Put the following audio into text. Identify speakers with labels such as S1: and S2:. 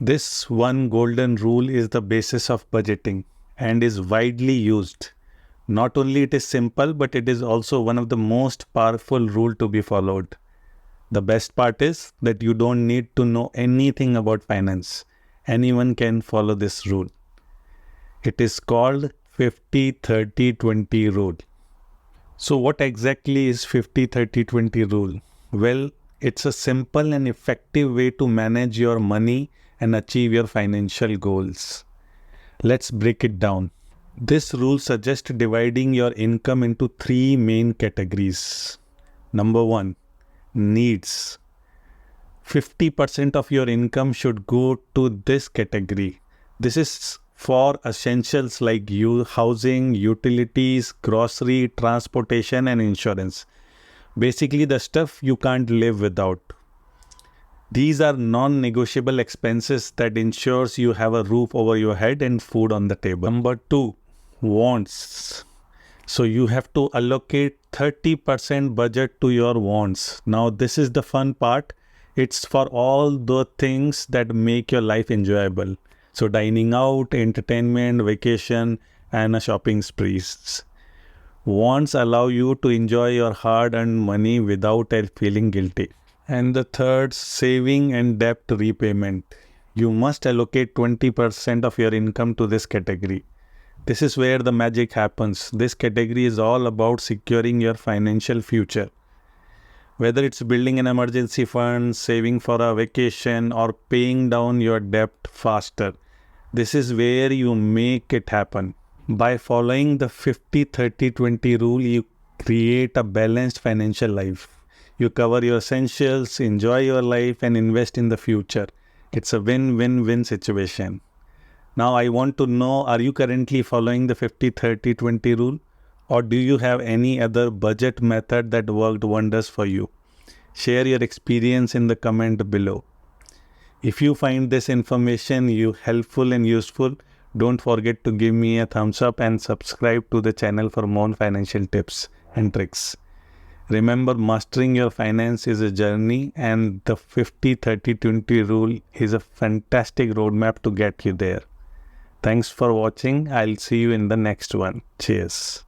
S1: This one golden rule is the basis of budgeting and is widely used. Not only it is simple, but it is also one of the most powerful rule to be followed. The best part is that you don't need to know anything about finance. Anyone can follow this rule. It is called 50-30-20 rule. So what exactly is 50-30-20 rule? Well, it's a simple and effective way to manage your money and achieve your financial goals. Let's break it down. This rule suggests dividing your income into three main categories. Number one, needs. 50% of your income should go to this category. This is for essentials like housing, utilities, grocery, transportation, and insurance. Basically, the stuff you can't live without. These are non-negotiable expenses that ensures you have a roof over your head and food on the table. Number two, wants. So you have to allocate 30% budget to your wants. Now this is the fun part. It's for all the things that make your life enjoyable. So dining out, entertainment, vacation, and a shopping sprees. Wants allow you to enjoy your hard-earned money without feeling guilty. And the third, saving and debt repayment. You must allocate 20% of your income to this category. This is where the magic happens. This category is all about securing your financial future. Whether it's building an emergency fund, saving for a vacation, or paying down your debt faster, this is where you make it happen. By following the 50-30-20 rule, you create a balanced financial life. You cover your essentials, enjoy your life, and invest in the future. It's a win-win-win situation. Now I want to know, are you currently following the 50-30-20 rule? Or do you have any other budget method that worked wonders for you? Share your experience in the comment below. If you find this information helpful and useful, don't forget to give me a thumbs up and subscribe to the channel for more financial tips and tricks. Remember, mastering your finance is a journey, and the 50-30-20 rule is a fantastic roadmap to get you there. Thanks for watching. I'll see you in the next one. Cheers.